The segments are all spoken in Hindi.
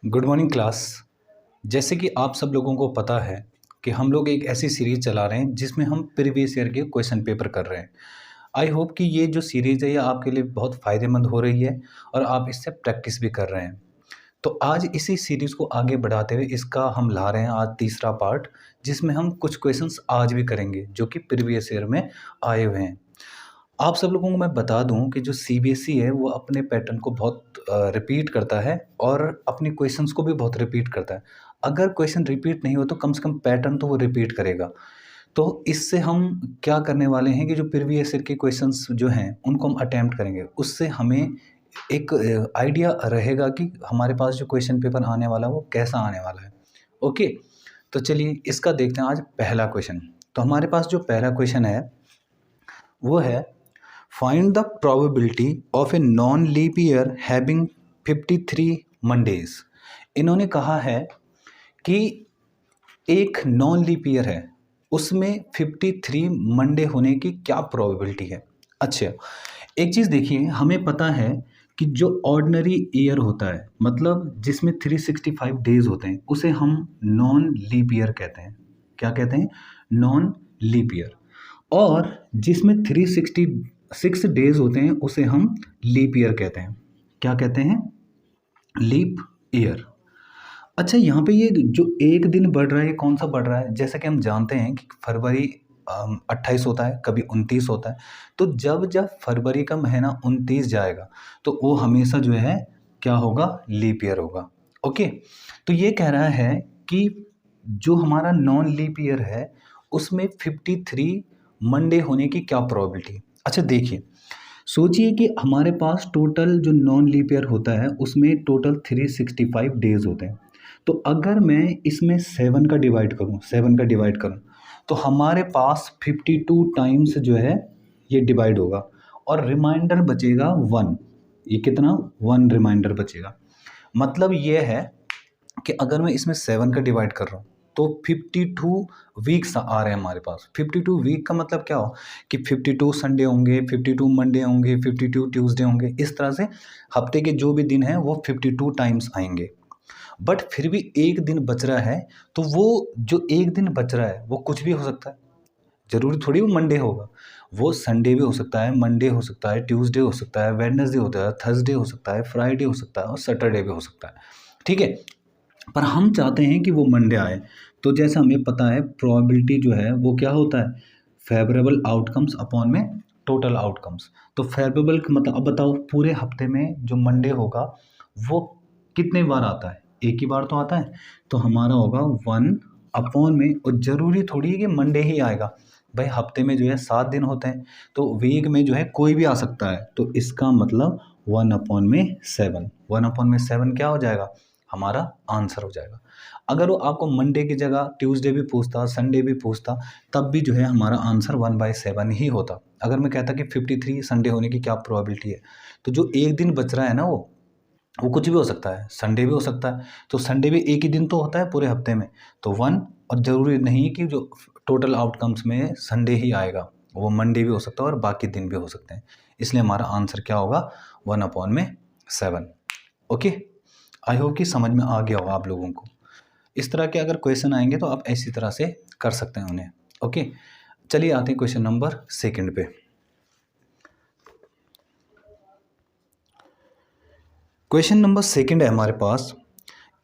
Good morning class. जैसे कि आप सब लोगों को पता है कि हम लोग एक ऐसी सीरीज़ चला रहे हैं जिसमें हम प्रीवियस ईयर के क्वेश्चन पेपर कर रहे हैं। आई होप कि ये जो सीरीज़ है ये आपके लिए बहुत फ़ायदेमंद हो रही है और आप इससे प्रैक्टिस भी कर रहे हैं। तो आज इसी सीरीज़ को आगे बढ़ाते हुए इसका हम ला रहे हैं आज तीसरा पार्ट, जिसमें हम कुछ क्वेश्चंस आज भी करेंगे जो कि प्रीवियस ईयर में आए हुए हैं। आप सब लोगों को मैं बता दूं कि जो सीबीएसई है वो अपने पैटर्न को बहुत रिपीट करता है और अपनी क्वेश्चंस को भी बहुत रिपीट करता है। अगर क्वेश्चन रिपीट नहीं हो तो कम से कम पैटर्न तो वो रिपीट करेगा। तो इससे हम क्या करने वाले हैं कि जो प्रीवियस ईयर के क्वेश्चंस जो हैं उनको हम अटेम्प्ट करेंगे। उससे हमें एक आइडिया रहेगा कि हमारे पास जो क्वेश्चन पेपर आने वाला है वो कैसा आने वाला है। ओके, तो चलिए इसका देखते हैं आज पहला क्वेश्चन। तो हमारे पास जो पहला क्वेश्चन है वो है find the probability of a non leap year having 53 Mondays. इन्होंने कहा है कि एक नॉन लीप ईयर है उसमें 53 मंडे होने की क्या प्रोबेबिलिटी है। अच्छा, एक चीज़ देखिए, हमें पता है कि जो ऑर्डिनरी ईयर होता है मतलब जिसमें 365 डेज होते हैं उसे हम नॉन लीप ईयर कहते हैं। क्या कहते हैं? Non leap year. और जिसमें 366 डेज होते हैं उसे हम लीप ईयर कहते हैं। क्या कहते हैं? Leap year. अच्छा, यहाँ पे ये जो एक दिन बढ़ रहा है ये कौन सा बढ़ रहा है? जैसा कि हम जानते हैं कि फरवरी 28 होता है, कभी 29 होता है। तो जब जब फरवरी का महीना 29 जाएगा तो वो हमेशा जो है क्या होगा? लीप ईयर होगा। ओके, तो ये कह रहा है कि जो हमारा नॉन लीप ईयर है उसमें 53 मंडे होने की क्या प्रोबेबिलिटी। अच्छा देखिए, सोचिए कि हमारे पास टोटल जो नॉन लीप ईयर होता है उसमें टोटल 365 डेज होते हैं। तो अगर मैं इसमें 7 का डिवाइड करूँ तो हमारे पास 52 टाइम्स जो है ये डिवाइड होगा और रिमाइंडर बचेगा 1। ये कितना? 1 रिमाइंडर बचेगा। मतलब ये है कि अगर मैं इसमें 7 का डिवाइड कर रहा हूँ तो 52 वीक्स आ रहे हैं हमारे पास। 52 वीक का मतलब क्या हो कि 52 संडे होंगे, 52 मंडे होंगे, 52 ट्यूसडे होंगे। इस तरह से हफ्ते के जो भी दिन हैं वो 52 टाइम्स आएंगे। बट फिर भी एक दिन बच रहा है, तो वो जो एक दिन बच रहा है वो कुछ भी हो सकता है। ज़रूरी थोड़ी वो मंडे होगा, वो संडे भी हो सकता है, मंडे हो सकता है, ट्यूसडे हो सकता है, वेडनेसडे होता है, थर्सडे हो सकता है, फ्राइडे हो सकता है और सैटरडे भी हो सकता है। ठीक है, पर हम चाहते हैं कि वो मंडे आए। तो जैसा हमें पता है प्रोबेबिलिटी जो है वो क्या होता है? फेवरेबल आउटकम्स अपॉन में टोटल आउटकम्स। तो फेवरेबल का मतलब, अब बताओ पूरे हफ्ते में जो मंडे होगा वो कितने बार आता है? एक ही बार तो आता है। तो हमारा होगा 1 अपॉन में, और ज़रूरी थोड़ी है कि मंडे ही आएगा भाई। हफ्ते में जो है 7 दिन होते हैं तो वीक में जो है कोई भी आ सकता है। तो इसका मतलब 1 अपॉन में 7, 1 अपॉन में 7 क्या हो जाएगा? हमारा आंसर हो जाएगा। अगर वो आपको मंडे की जगह ट्यूसडे भी पूछता, संडे भी पूछता, तब भी जो है हमारा आंसर 1/7 ही होता। अगर मैं कहता कि 53 संडे होने की क्या प्रोबेबिलिटी है, तो जो एक दिन बच रहा है ना वो कुछ भी हो सकता है, संडे भी हो सकता है। तो संडे भी एक ही दिन तो होता है पूरे हफ्ते में, तो 1। और ज़रूरी नहीं कि जो टोटल आउटकम्स में संडे ही आएगा, वो मंडे भी हो सकता है और बाकी दिन भी हो सकते हैं। इसलिए हमारा आंसर क्या होगा? 1 अपॉन में 7। ओके, आई होप कि समझ में आ गया होगा आप लोगों को। इस तरह के अगर क्वेश्चन आएंगे तो आप ऐसी तरह से कर सकते हैं उन्हें। ओके, चलिए आते हैं क्वेश्चन नंबर 2 पे। क्वेश्चन नंबर 2 है हमारे पास।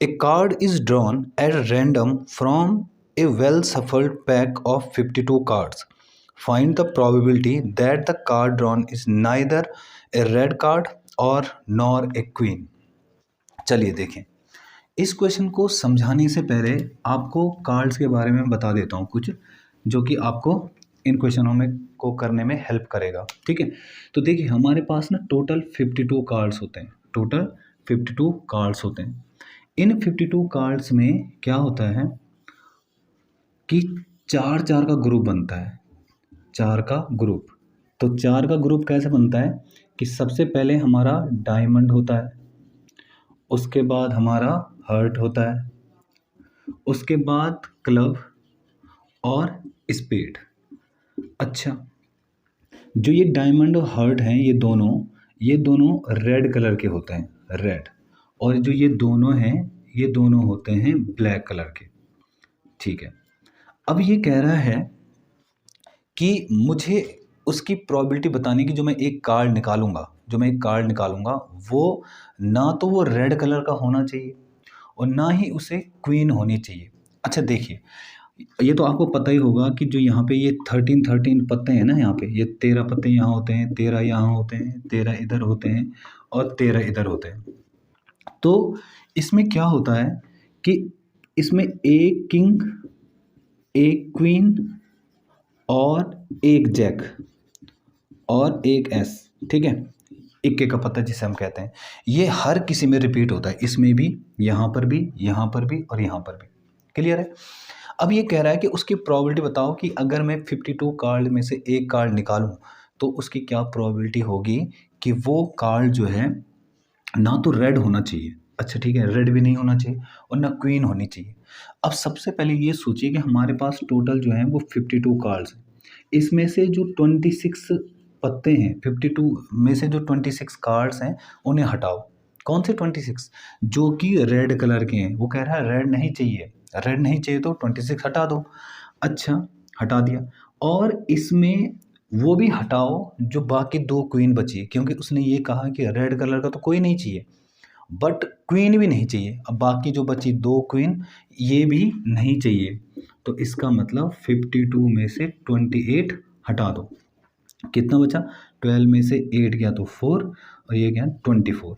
A card is drawn at random from a well shuffled pack of 52 cards. Find the probability that the card drawn is neither a red card और नॉर ए क्वीन। चलिए देखें, इस क्वेश्चन को समझाने से पहले आपको कार्ड्स के बारे में बता देता हूँ कुछ, जो कि आपको इन क्वेश्चनों में को करने में हेल्प करेगा। ठीक है, तो देखिए हमारे पास ना टोटल 52 कार्ड्स होते हैं। टोटल 52 कार्ड्स होते हैं। इन 52 कार्ड्स में क्या होता है कि 4-4 का ग्रुप बनता है। 4 का ग्रुप। तो 4 का ग्रुप कैसे बनता है कि सबसे पहले हमारा डायमंड होता है, उसके बाद हमारा हर्ट होता है, उसके बाद क्लब और स्पेड। अच्छा, जो ये डायमंड और हर्ट हैं ये दोनों रेड कलर के होते हैं, रेड। और जो ये दोनों हैं ये दोनों होते हैं ब्लैक कलर के। ठीक है, अब ये कह रहा है कि मुझे उसकी प्रोबेबिलिटी बताने की, जो मैं एक कार्ड निकालूंगा वो ना तो वो रेड कलर का होना चाहिए और ना ही उसे क्वीन होनी चाहिए। अच्छा देखिए, ये तो आपको पता ही होगा कि जो यहाँ पे ये 13 पत्ते हैं ना, यहाँ पे ये 13 पत्ते यहाँ होते हैं, 13 यहाँ होते हैं, 13 इधर होते हैं और 13 इधर होते हैं। तो इसमें क्या होता है कि इसमें एक किंग, एक क्वीन और एक जैक और एक एस, ठीक है, इक्के का पत्ता जिसे हम कहते हैं, ये हर किसी में रिपीट होता है, इसमें भी, यहाँ पर भी, यहाँ पर भी और यहाँ पर भी। क्लियर है? अब ये कह रहा है कि उसकी प्रोबेबिलिटी बताओ कि अगर मैं 52 कार्ड में से एक कार्ड निकालूं तो उसकी क्या प्रोबेबिलिटी होगी कि वो कार्ड जो है ना तो रेड होना चाहिए, अच्छा ठीक है, रेड भी नहीं होना चाहिए और ना क्वीन होनी चाहिए। अब सबसे पहले ये सोचिए कि हमारे पास टोटल जो है वो 52 कार्ड्स हैं, इसमें से जो 26 पत्ते हैं, 52 में से जो 26 कार्ड्स हैं उन्हें हटाओ। कौन से 26? जो कि रेड कलर के हैं। वो कह रहा है रेड नहीं चाहिए, रेड नहीं चाहिए तो 26 हटा दो। अच्छा, हटा दिया। और इसमें वो भी हटाओ जो बाकी दो क्वीन बची, क्योंकि उसने ये कहा कि रेड कलर का तो कोई नहीं चाहिए, बट क्वीन भी नहीं चाहिए। अब बाकी जो बची दो क्वीन, ये भी नहीं चाहिए, तो इसका मतलब 52 में से 28 हटा दो। कितना बचा? 12 में से 8 गया तो 4 और ये गया 24।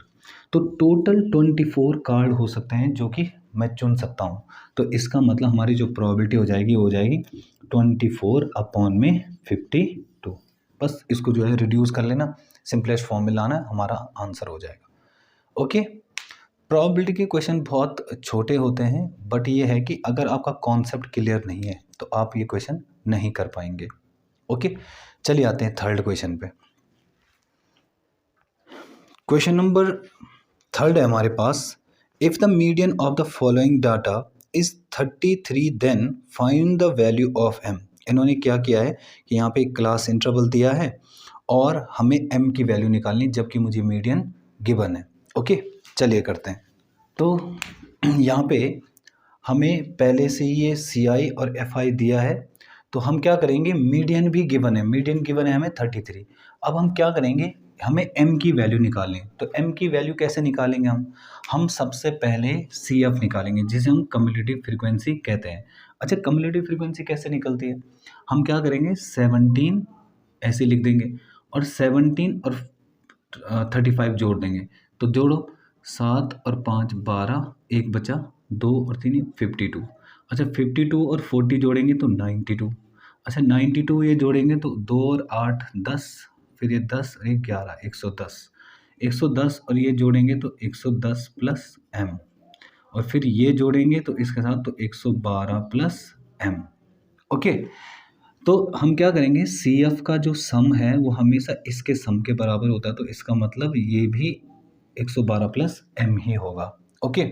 तो टोटल 24 कार्ड हो सकते हैं जो कि मैं चुन सकता हूँ। तो इसका मतलब हमारी जो प्रोबेबिलिटी हो जाएगी वो हो जाएगी 24 अपॉन में 52। बस इसको जो है रिड्यूस कर लेना, सिंपलेस्ट फॉर्म में लाना, हमारा आंसर हो जाएगा। ओके, प्रोबेबिलिटी के क्वेश्चन बहुत छोटे होते हैं, बट ये है कि अगर आपका कॉन्सेप्ट क्लियर नहीं है तो आप ये क्वेश्चन नहीं कर पाएंगे। ओके, चलिए आते हैं थर्ड क्वेश्चन पे। क्वेश्चन नंबर थर्ड है हमारे पास, if the median of the following data is 33 then find the value of m। इन्होंने क्या किया है कि यहाँ पे एक क्लास इंटरवल दिया है और हमें m की वैल्यू निकालनी, जबकि मुझे मीडियन गिवन है। ओके, चलिए करते हैं। तो यहाँ पे हमें पहले से ही ये CI और FI दिया है, तो हम क्या करेंगे, मीडियन भी गिवन है, मीडियन गिवन है हमें 33। अब हम क्या करेंगे, हमें m की वैल्यू निकालनी है। तो m की वैल्यू कैसे निकालेंगे हम सबसे पहले CF निकालेंगे, जिसे हम कम्युलेटिव फ्रीक्वेंसी कहते हैं। अच्छा, कम्युलेटिव फ्रीक्वेंसी कैसे निकलती है? हम क्या करेंगे, 17 ऐसे लिख देंगे और 17 और 35 जोड़ देंगे, तो जोड़ो, 7 और 5 12, एक बचा, 2 और 3 52। अच्छा, 52 और 40 जोड़ेंगे तो 92। अच्छा, 92 ये जोड़ेंगे तो 2 और 8 10, फिर ये 10 और ये 11, 110। 110 और ये जोड़ेंगे तो 110 प्लस m, और फिर ये जोड़ेंगे तो इसके साथ तो 112 प्लस m। ओके, तो हम क्या करेंगे, CF का जो सम है वो हमेशा इसके सम के बराबर होता है, तो इसका मतलब ये भी 112 प्लस m ही होगा। ओके,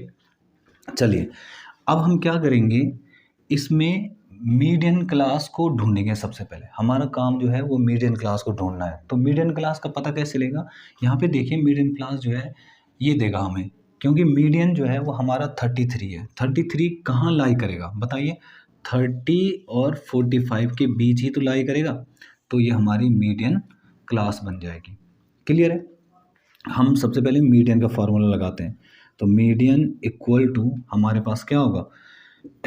चलिए अब हम क्या करेंगे, इसमें मीडियन क्लास को ढूंढेंगे। सबसे पहले हमारा काम जो है वो मीडियन क्लास को ढूंढना है। तो मीडियन क्लास का पता कैसे चलेगा? यहाँ पे देखिए, मीडियन क्लास जो है ये देगा हमें, क्योंकि मीडियन जो है वो हमारा 33 है। 33 कहाँ लाई करेगा बताइए? 30 और 45 के बीच ही तो लाई करेगा, तो ये हमारी मीडियन क्लास बन जाएगी। क्लियर है? हम सबसे पहले मीडियन का फॉर्मूला लगाते हैं। तो मीडियन इक्वल टू हमारे पास क्या होगा,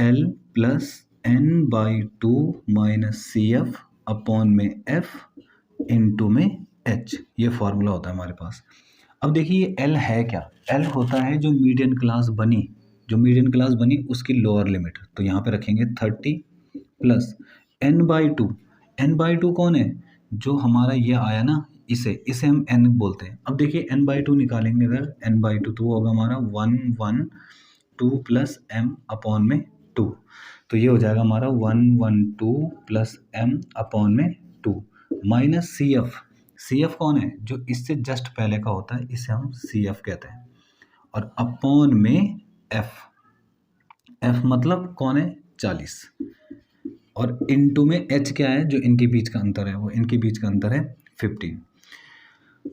L plus n/2 minus CF upon में F इंटू में H, ये फॉर्मूला होता है हमारे पास। अब देखिए L है क्या? L होता है जो मीडियन क्लास बनी उसकी लोअर लिमिट। तो यहाँ पे रखेंगे 30 प्लस n/2 कौन है? जो हमारा ये आया ना, इसे हम n बोलते हैं। अब देखिए n/2 निकालेंगे, अगर n/2 तो वो होगा हमारा 112 प्लस m अपॉन में 2, तो ये हो जाएगा हमारा 112 प्लस m अपॉन में 2 माइनस CF कौन है? जो इससे जस्ट पहले का होता है, इसे हम CF कहते हैं, और अपॉन में F मतलब कौन है? 40, और इनटू में H क्या है? जो इनके बीच का अंतर है, वो इनके बीच का अंतर है 15।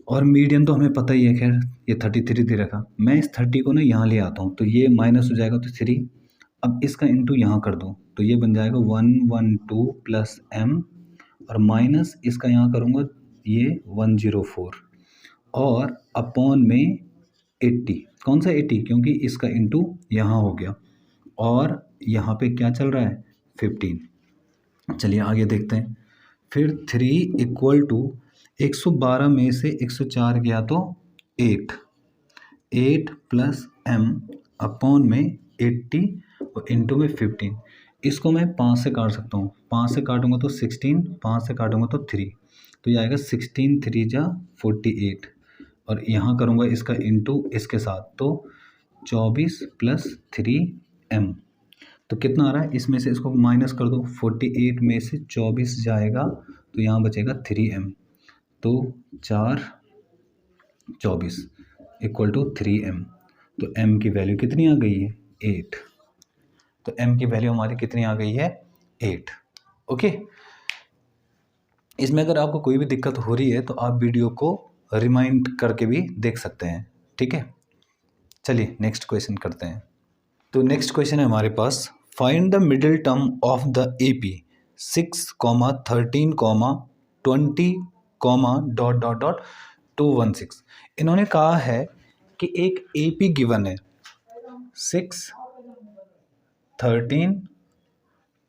और मीडियन तो हमें पता ही है, खैर ये 33 दे रखा। मैं इस 30 को ना यहाँ ले आता हूँ, तो ये माइनस हो जाएगा तो 3। अब इसका इंटू यहाँ कर दूँ तो ये बन जाएगा 112 प्लस m, और माइनस इसका यहाँ करूँगा ये 104, और अपॉन में 80। कौन सा 80? क्योंकि इसका इंटू यहाँ हो गया, और यहाँ पे क्या चल रहा है 15। चलिए आगे देखते हैं। फिर 3 इक्वल टू 112 में से 104 गया तो 8 प्लस m अपॉन में 80 और इंटू में 15। इसको मैं 5 से काट सकता हूँ, 5 से काटूंगा तो 16, 5 से काटूंगा तो 3, तो ये आएगा 16 3 जा 48, और यहाँ करूँगा इसका इंटू इसके साथ तो 24 प्लस 3m। तो कितना आ रहा है, इसमें से इसको माइनस कर दो, 48 में से 24 जाएगा तो यहाँ बचेगा 3m, तो 4 24 इक्वल टू 3m। तो m की वैल्यू कितनी आ गई है 8। तो m की वैल्यू हमारी कितनी आ गई है 8। ओके, इसमें अगर आपको कोई भी दिक्कत हो रही है तो आप वीडियो को रिमाइंड करके भी देख सकते हैं, ठीक है। चलिए नेक्स्ट क्वेश्चन करते हैं। तो नेक्स्ट क्वेश्चन है हमारे पास, find the middle term of the AP 6, 13, 20, dot dot dot 216। इन्होंने कहा है कि एक AP गिवन है 6, 13,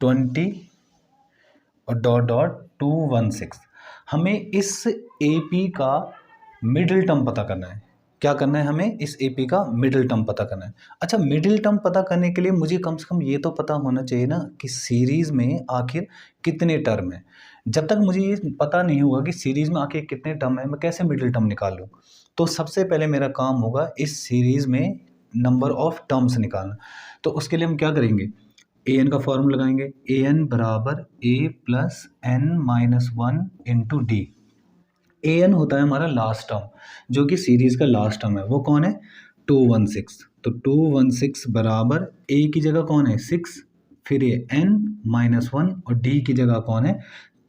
20 और डॉट डॉट 216। हमें इस AP का मिडिल टर्म पता करना है। क्या करना है हमें, इस AP का मिडिल टर्म पता करना है। अच्छा, मिडिल टर्म पता करने के लिए मुझे कम से कम ये तो पता होना चाहिए ना कि सीरीज़ में आखिर कितने टर्म हैं। जब तक मुझे ये पता नहीं होगा कि सीरीज़ में आखिर कितने टर्म है, मैं कैसे मिडिल टर्म निकालूँ। तो सबसे पहले मेरा काम होगा इस सीरीज़ में नंबर ऑफ टर्म्स निकालना। तो उसके लिए हम क्या करेंगे, an का फॉर्मूला लगाएंगे, an बराबर a plus n minus 1 into D. an होता है हमारा लास्ट टर्म, जो कि सीरीज़ का लास्ट टर्म है। वो कौन है 216। तो 216 बराबर a की जगह कौन है 6, फिर ये n माइनस 1, और d की जगह कौन है,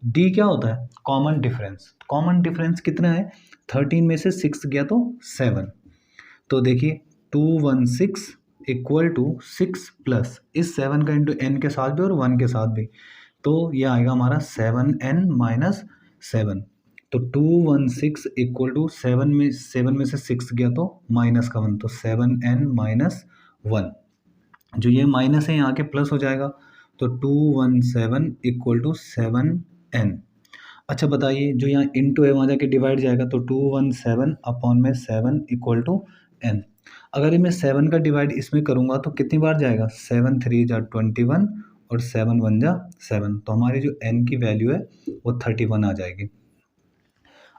d क्या होता है कॉमन डिफरेंस। कॉमन डिफरेंस कितना है 13 में से 6 गया तो 7। तो देखिए 216 इक्वल टू 6 प्लस इस 7 का इंटू n के साथ भी और 1 के साथ भी, तो ये आएगा हमारा 7n माइनस 7। तो 216 इक्वल टू 7 में से 6 गया तो माइनस का 1, तो 7n माइनस 1। जो ये माइनस है यहाँ के प्लस हो जाएगा, तो 217 इक्वल टू 7n। अच्छा बताइए, जो यहाँ इंटू है वहाँ जाके डिवाइड जाएगा, तो 217 अपॉन में 7 इक्वल टू n। अगर मैं 7 का डिवाइड इसमें करूँगा तो कितनी बार जाएगा, 7 3 जा 21 और 7 1 जा 7, तो हमारी जो n की वैल्यू है वो 31 आ जाएगी।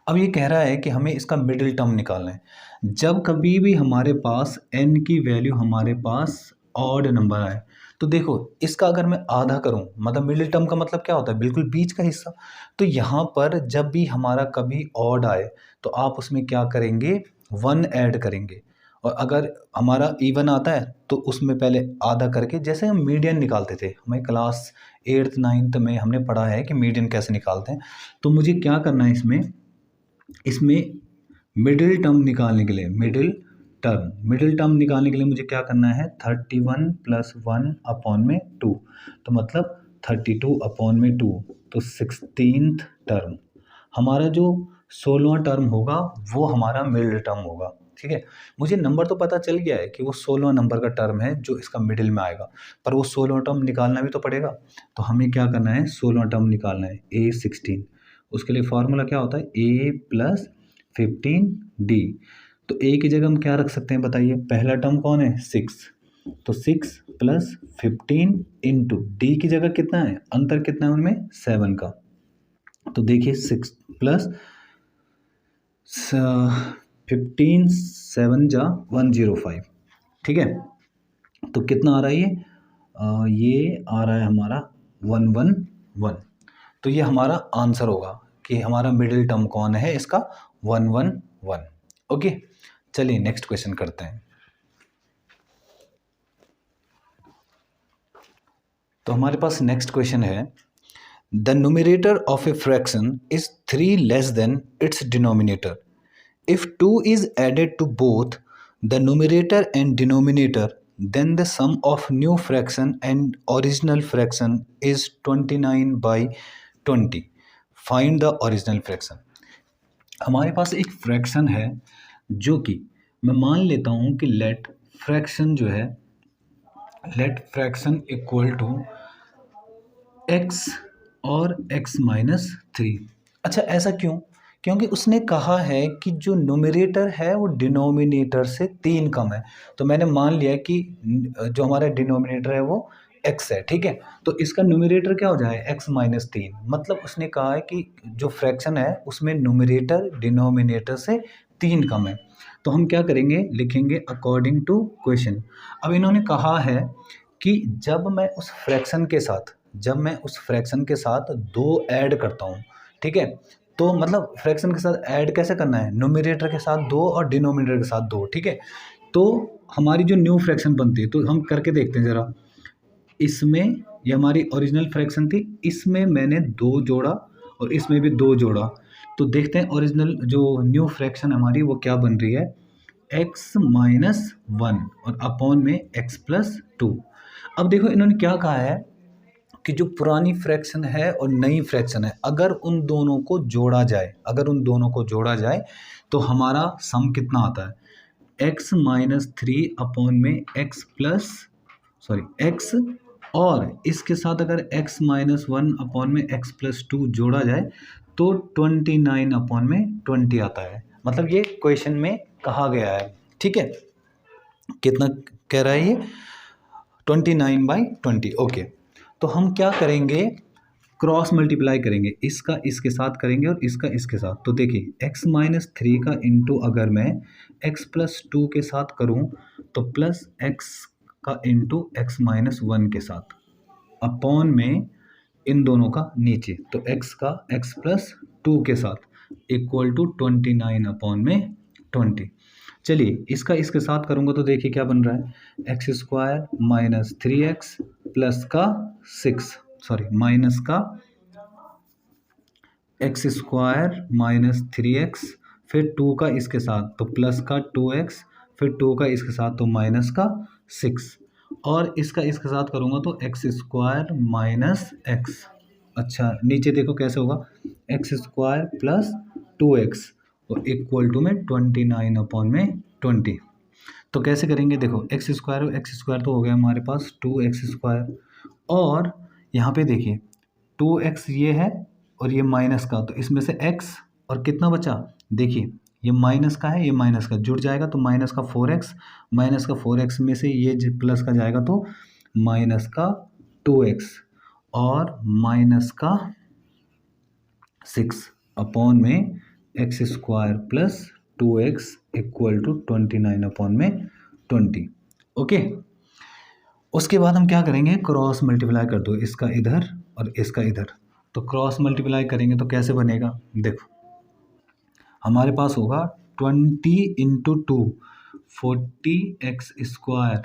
अब ये कह रहा है कि हमें इसका मिडिल टर्म निकालना है। जब कभी भी हमारे पास n की वैल्यू हमारे पास ऑड नंबर आए, तो देखो इसका अगर मैं आधा करूं, मतलब मिडिल टर्म का मतलब क्या होता है, बिल्कुल बीच का हिस्सा। तो यहाँ पर जब भी हमारा कभी ऑड आए तो आप उसमें क्या करेंगे 1 ऐड करेंगे, और अगर हमारा इवन आता है तो उसमें पहले आधा करके, जैसे हम मीडियन निकालते थे, हमें क्लास 8th 9th में हमने पढ़ा है कि मीडियन कैसे निकालते हैं। तो मुझे क्या करना है इसमें मिडिल टर्म निकालने के लिए, मिडिल टर्म निकालने के लिए मुझे क्या करना है 31 प्लस 1 अपॉन में 2, तो मतलब 32 अपॉन में 2, तो 16th टर्म। हमारा जो 16वां टर्म होगा वो हमारा मिडिल टर्म होगा, ठीक है। मुझे नंबर तो पता चल गया है कि वो 16वां नंबर का टर्म है जो इसका मिडिल में आएगा, पर वो 16वां टर्म निकालना भी तो पड़ेगा। तो हमें क्या करना है 16वां टर्म निकालना है A16। उसके लिए फॉर्मूला क्या होता है a प्लस 15d। तो a की जगह हम क्या रख सकते हैं बताइए, पहला टर्म कौन है 6, तो 6 प्लस 15 इंटू डी की जगह कितना है, अंतर कितना है उनमें 7 का। तो देखिए 6 प्लस 15 7 जा 105, ठीक है। तो कितना आ रहा है ये आ रहा है हमारा 111। तो ये हमारा आंसर होगा कि हमारा मिडिल टर्म कौन है इसका 111। ओके, चलिए नेक्स्ट क्वेश्चन करते हैं। तो हमारे पास नेक्स्ट क्वेश्चन है, the numerator of a fraction is 3 less than it's denominator, If 2 is added to both the numerator and denominator, then the sum of new fraction and original fraction is 29/20. Find the original fraction. हमारे पास एक फ्रैक्शन है जो कि मैं मान लेता हूँ कि लेट फ्रैक्शन जो है, let fraction equal to x और x-3। अच्छा, ऐसा क्यों? क्योंकि उसने कहा है कि जो न्यूमरेटर है वो डिनोमिनेटर से 3 कम है। तो मैंने मान लिया कि जो हमारा डिनोमिनेटर है वो x है, ठीक है? तो इसका न्यूमरेटर क्या हो जाएगा? x-3। मतलब उसने कहा है कि जो फ्रैक्शन है उसमें न्यूमरेटर डिनोमिनेटर से 3 कम है। तो हम क्या करेंगे? लिखेंगे अकॉर्डिंग टू क्वेश्चन। अब इन्होंने कहा है कि जब मैं उस फ्रैक्शन के साथ 2 ऐड करता हूँ, ठीक है? तो मतलब फ्रैक्शन के साथ ऐड कैसे करना है? न्यूमरेटर के साथ 2 और डिनोमिनेटर के साथ 2, ठीक है? तो हमारी जो न्यू फ्रैक्शन बनती है, तो हम करके देखते हैं ज़रा। इसमें ये हमारी ओरिजिनल फ्रैक्शन थी, इसमें मैंने 2 जोड़ा और इसमें भी 2 जोड़ा। तो देखते हैं ओरिजिनल जो न्यू फ्रैक्शन हमारी वो क्या बन रही है? x-1 और अपॉन में x+2। अब देखो इन्होंने क्या कहा है कि जो पुरानी फ्रैक्शन है और नई फ्रैक्शन है, अगर उन दोनों को जोड़ा जाए तो हमारा सम कितना आता है? x-3 अपॉन में x और इसके साथ अगर x-1 अपॉन में x+2 जोड़ा जाए तो 29 अपॉन में 20 आता है। मतलब ये क्वेश्चन में कहा गया है, ठीक है? कितना कह रहा है ये? 29/20। ओके, तो हम क्या करेंगे? क्रॉस मल्टीप्लाई करेंगे, इसका इसके साथ करेंगे और इसका इसके साथ। तो देखिए x-3 का इंटू अगर मैं x+2 के साथ करूं तो प्लस x का इंटू x-1 के साथ अपॉन में इन दोनों का नीचे, तो x का x+2 के साथ इक्वल टू 29 अपॉन में 20। चलिए इसका इसके साथ करूँगा तो देखिए क्या बन रहा है? x² माइनस 3x प्लस का 6 माइनस का x² माइनस 3x, फिर 2 का इसके साथ तो प्लस का 2x, फिर 2 का इसके साथ तो माइनस का 6 और इसका इसके साथ करूँगा तो x² माइनस x। अच्छा नीचे देखो कैसे होगा? x² प्लस 2x और इक्वल टू में 29 अपॉन में 20। तो कैसे करेंगे? देखो x² तो हो गया हमारे पास 2x² और यहाँ पे देखिए 2x ये है और ये माइनस का, तो इसमें से x और कितना बचा? देखिए ये माइनस का है, ये माइनस का जुड़ जाएगा तो माइनस का 4x में से ये प्लस का जाएगा तो माइनस का 2x और माइनस का 6 अपॉन में x² plus 2x equal to 29 upon में 20। ओके, उसके बाद हम क्या करेंगे? क्रॉस मल्टीप्लाई कर दो, इसका इधर और इसका इधर। तो क्रॉस मल्टीप्लाई करेंगे तो कैसे बनेगा? देखो हमारे पास होगा 20 इंटू 2 40x²,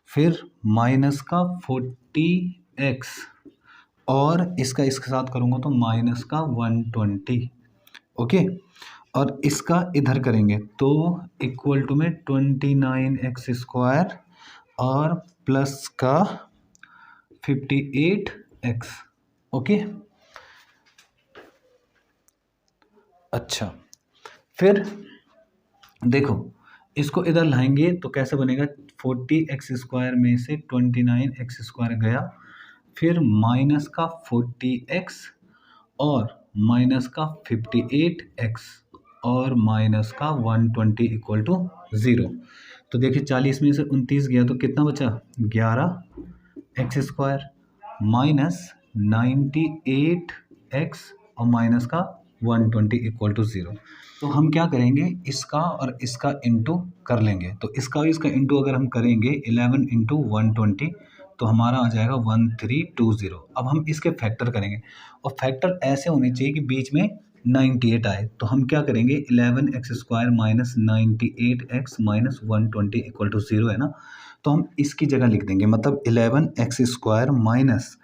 फिर माइनस का 40x और इसका इसके साथ करूँगा तो माइनस का 120। ओके, और इसका इधर करेंगे तो इक्वल टू में 29x² और प्लस का 58x। ओके, अच्छा फिर देखो इसको इधर लाएंगे तो कैसे बनेगा? 40x² में से 29x² गया, फिर माइनस का 40x और माइनस का 58x और माइनस का 120 इक्वल टू 0। तो देखिए 40 में से 29 गया तो कितना बचा? 11x² माइनस 98x और माइनस का 120 इक्वल टू 0। तो हम क्या करेंगे? इसका और इसका इंटू कर लेंगे। तो इसका और इसका इंटू अगर हम करेंगे 11 इंटू 120 तो हमारा आ जाएगा 1320। अब हम इसके फैक्टर करेंगे और फैक्टर ऐसे होने चाहिए कि बीच में 98 आए। तो हम क्या करेंगे? 11x² minus 98x minus 120 equal to 0 है ना, तो हम इसकी जगह लिख देंगे। मतलब 11x² माइनस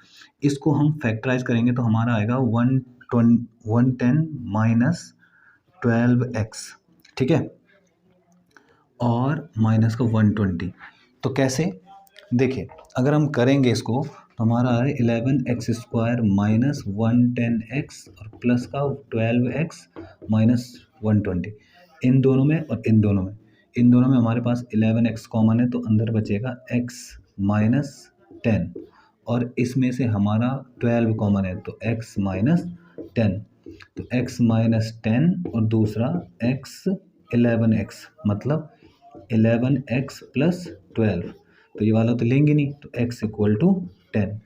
इसको हम फैक्टराइज करेंगे तो हमारा आएगा 110 माइनस 12x, ठीक है, और माइनस का 120। तो कैसे, देखिए अगर हम करेंगे इसको तो हमारा है 11x² माइनस 110x और प्लस का 12x माइनस 120। इन दोनों में और इन दोनों में हमारे पास 11x कॉमन है, तो अंदर बचेगा x माइनस 10, और इसमें से हमारा 12 कॉमन है तो x माइनस 10, तो x माइनस 10 और दूसरा x 11x, मतलब 11x प्लस 12, तो ये वाला तो लेंगे नहीं, तो x इक्वल टू 10।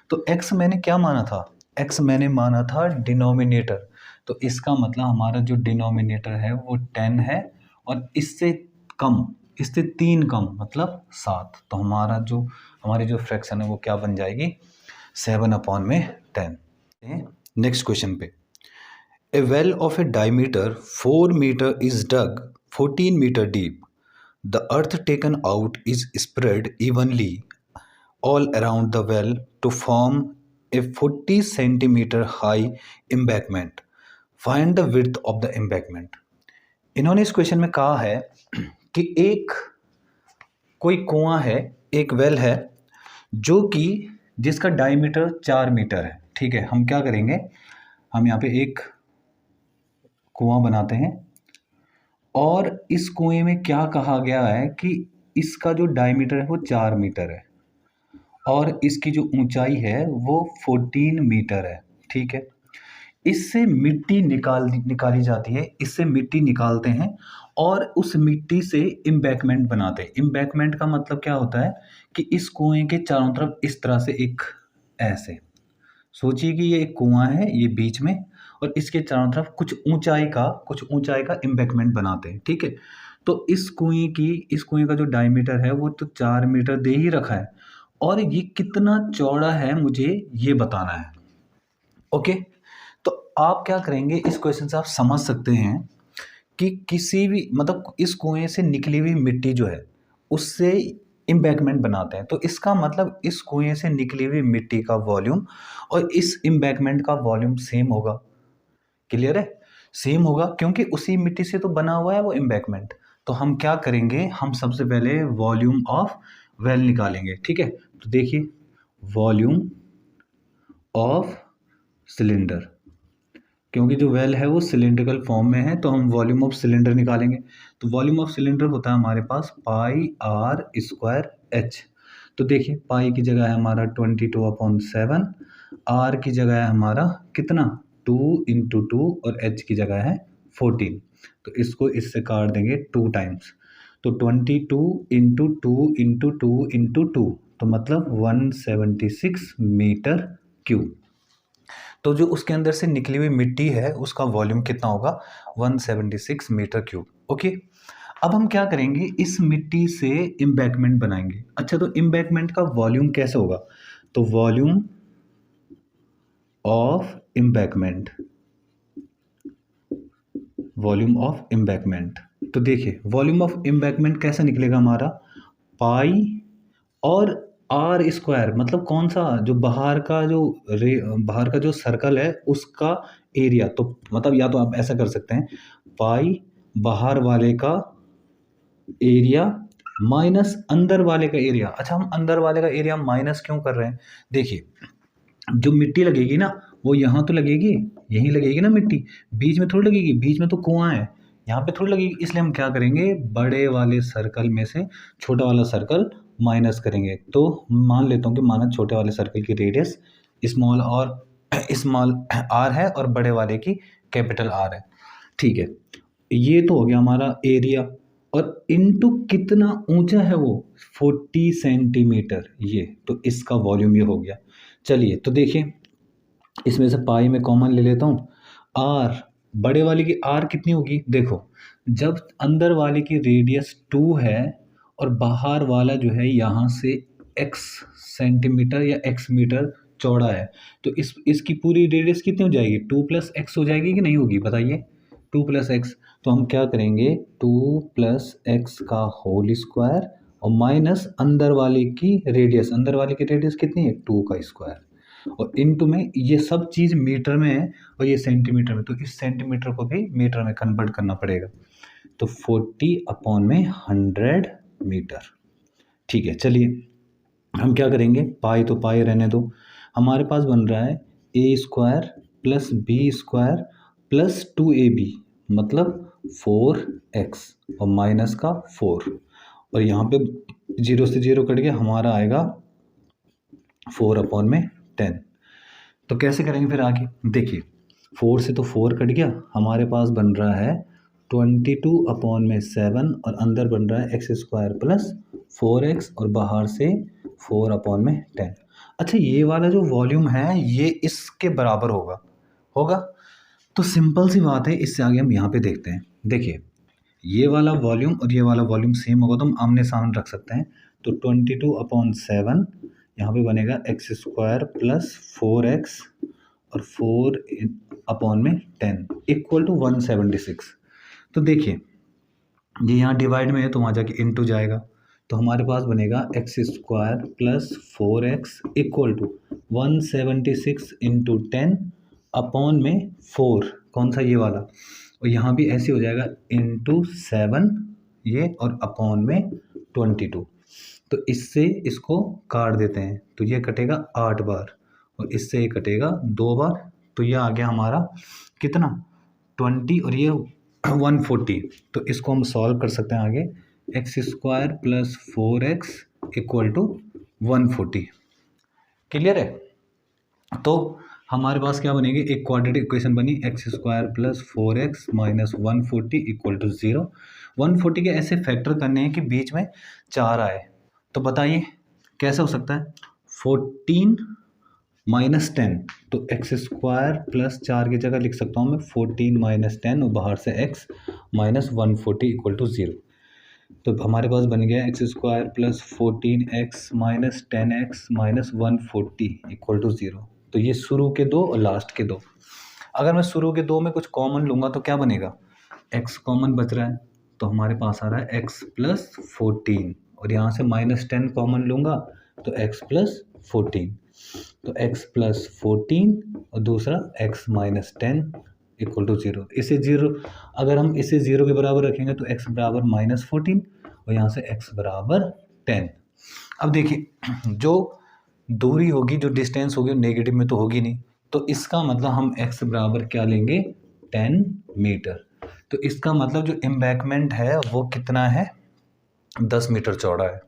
तो x मैंने क्या माना था, x मैंने माना था डिनोमिनेटर, तो इसका मतलब हमारा जो डिनोमिनेटर है वो 10 है, और इससे कम, इससे 3 कम मतलब 7, तो हमारी जो फ्रैक्शन है वो क्या बन जाएगी, 7/10। नेक्स्ट क्वेश्चन पे, A well of a diameter 4 meter is dug 14 meter deep. The earth taken out is spread evenly all around the well to form a 40 centimeter high embankment. Find the width of the embankment. इन्होंने इस क्वेश्चन में कहा है कि एक कोई कुआं है, एक वेल है जो कि जिसका डायमीटर 4 मीटर है। ठीक है, हम क्या करेंगे, हम यहाँ पे एक कुआं बनाते हैं, और इस कुएं में क्या कहा गया है कि इसका जो डायमीटर है वो 4 मीटर है, और इसकी जो ऊंचाई है वो 14 मीटर है। ठीक है, इससे मिट्टी निकाली जाती है, इससे मिट्टी निकालते हैं और उस मिट्टी से इम्बैकमेंट बनाते हैं। इम्बैकमेंट का मतलब क्या होता है कि इस कुएं के चारों तरफ इस तरह से एक, ऐसे सोचिए कि ये एक कुआं है, ये बीच में, और इसके चारों तरफ कुछ ऊंचाई का इम्बैकमेंट बनाते हैं। ठीक है, तो इस कुएं का जो डायमीटर है वो तो 4 मीटर दे ही रखा है, और ये कितना चौड़ा है मुझे ये बताना है। ओके, तो आप क्या करेंगे, इस क्वेश्चन से आप समझ सकते हैं कि किसी भी, मतलब इस कुएं से निकली हुई मिट्टी जो है उससे इम्बैकमेंट बनाते हैं, तो इसका मतलब इस कुएं से निकली हुई मिट्टी का वॉल्यूम और इस इम्बैकमेंट का वॉल्यूम सेम होगा। क्लियर है, सेम होगा, क्योंकि उसी मिट्टी से तो बना हुआ है वो इम्बैकमेंट। तो हम क्या करेंगे, हम सबसे पहले वॉल्यूम ऑफ वेल निकालेंगे। ठीक है, तो देखिए वॉल्यूम ऑफ सिलेंडर, क्योंकि जो वेल है वो सिलिंड्रिकल फॉर्म में है, तो हम वॉल्यूम ऑफ सिलेंडर निकालेंगे। तो वॉल्यूम ऑफ सिलेंडर होता है हमारे पास πr²h। तो देखिए पाई की जगह है हमारा 22/7, आर की जगह है हमारा कितना 2 × 2 और h की जगह है 14। तो इसको इससे काट देंगे 2 टाइम्स, तो 22 × 2 × 2 × 2, तो मतलब 176 मीटर क्यूब। तो जो उसके अंदर से निकली हुई मिट्टी है उसका वॉल्यूम कितना होगा, 176 मीटर क्यूब। ओके, अब हम क्या करेंगे, इस मिट्टी से इम्बैकमेंट बनाएंगे। अच्छा, तो इम्बैकमेंट का वॉल्यूम कैसे होगा, तो volume of embankment, volume of embankment, तो देखिए वॉल्यूम ऑफ इम्बैकमेंट कैसे निकलेगा हमारा, पाई और r², मतलब कौन सा, जो बाहर का जो सर्कल है उसका एरिया, तो मतलब या तो आप ऐसा कर सकते हैं, पाई बाहर वाले का एरिया माइनस अंदर वाले का एरिया। अच्छा, हम अंदर वाले का एरिया माइनस क्यों कर रहे हैं, देखिए जो मिट्टी लगेगी ना वो यहाँ तो लगेगी, यहीं लगेगी ना मिट्टी, बीच में थोड़ी लगेगी, बीच में तो कुआं है, यहाँ पे थोड़ी लगेगी। इसलिए हम क्या करेंगे, बड़े वाले सर्कल में से छोटा वाला सर्कल माइनस करेंगे। तो मान लेता हूँ कि माना छोटे वाले सर्कल की रेडियस स्मॉल आर है और बड़े वाले की कैपिटल आर है। ठीक है, ये तो हो गया हमारा एरिया, और इनटू कितना ऊंचा है वो 40 सेंटीमीटर, ये तो इसका वॉल्यूम ये हो गया। चलिए तो देखिए इसमें से पाई में कॉमन ले लेता हूँ, आर बड़े वाले की आर कितनी होगी, देखो जब अंदर वाले की रेडियस 2 है और बाहर वाला जो है यहाँ से x सेंटीमीटर या x मीटर चौड़ा है, तो इसकी पूरी रेडियस कितनी हो जाएगी, 2 + x हो जाएगी कि नहीं होगी, बताइए 2 + x। तो हम क्या करेंगे, 2 + x का होल स्क्वायर और माइनस अंदर वाले की रेडियस, अंदर वाले की रेडियस कितनी है 2 का स्क्वायर। और इनटू में ये सब चीज़ मीटर में है और ये सेंटीमीटर में, तो इस सेंटीमीटर को भी मीटर में कन्वर्ट करना पड़ेगा। तो 40/100 मीटर। ठीक है, चलिए हम क्या करेंगे, पाई तो पाई रहने दो, हमारे पास बन रहा है a² + b² + 2ab मतलब 4x और माइनस का 4, और यहाँ पे 0 से 0 कट गया, हमारा आएगा 4/10। तो कैसे करेंगे फिर आगे, देखिए 4 से तो 4 कट गया, हमारे पास बन रहा है 22/7 और अंदर बन रहा है x² + 4x और बाहर से 4/10। अच्छा, ये वाला जो वॉल्यूम है ये इसके बराबर होगा। तो सिंपल सी बात है, इससे आगे हम यहाँ पे देखते हैं। देखिए ये वाला वॉल्यूम और ये वाला वॉल्यूम सेम होगा तो हम आमने सामने रख सकते हैं। तो 22/7 यहाँ पे बनेगा x² + 4x और 4/10 = 176। तो देखिए ये यहाँ डिवाइड में है तो वहाँ जाके इनटू जाएगा, तो हमारे पास बनेगा x² + 4x = 176 × 10/4, कौन सा, ये वाला, और यहाँ भी ऐसे हो जाएगा ×7 ये और अपॉन में 22। तो इससे इसको काट देते हैं तो ये कटेगा 8 बार और इससे ये कटेगा 2 बार, तो ये आ गया हमारा कितना 20 और ये 140। तो इसको हम सॉल्व कर सकते हैं आगे, x² + 4x = 140। क्लियर है? तो हमारे पास क्या बनेगी, एक क्वाड्रेटिक इक्वेशन बनी, x² + 4x - 140 = 0। 140 के ऐसे फैक्टर करने हैं कि बीच में 4 आए, तो बताइए कैसे हो सकता है। 14 - 10, तो x² + 4 की जगह लिख सकता हूँ मैं 14 - 10 और बाहर से x - 140 = 0। तो हमारे पास बन गया x² + 14x - 10x - 140 = 0। तो ये शुरू के दो और लास्ट के दो। अगर मैं शुरू के दो में कुछ कॉमन लूँगा तो क्या बनेगा, x कॉमन बच रहा है तो हमारे पास आ रहा है x + 14 और यहाँ से -10 कॉमन लूँगा तो x + 14, तो x + 14 और दूसरा x - 10 = 0। इसे 0, अगर हम इसे 0 के बराबर रखेंगे तो x बराबर -14 और यहाँ से x बराबर 10। अब देखिए जो दूरी होगी, जो डिस्टेंस होगी वो नेगेटिव में तो होगी नहीं, तो इसका मतलब हम x बराबर क्या लेंगे 10 मीटर। तो इसका मतलब जो एम्बैंकमेंट है वो कितना है, 10 मीटर चौड़ा है।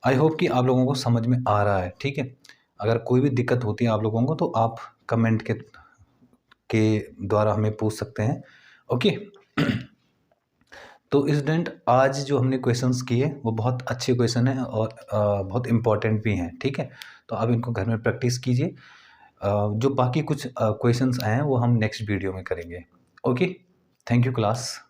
आई होप कि आप लोगों को समझ में आ रहा है। ठीक है, अगर कोई भी दिक्कत होती है आप लोगों को तो आप कमेंट के द्वारा हमें पूछ सकते हैं। ओके तो स्टूडेंट आज जो हमने क्वेश्चंस किए वो बहुत अच्छे क्वेश्चन हैं और बहुत इम्पॉर्टेंट भी हैं। ठीक है, तो आप इनको घर में प्रैक्टिस कीजिए। जो बाकी कुछ क्वेश्चंस आए हैं वो हम नेक्स्ट वीडियो में करेंगे। Okay, thank you class.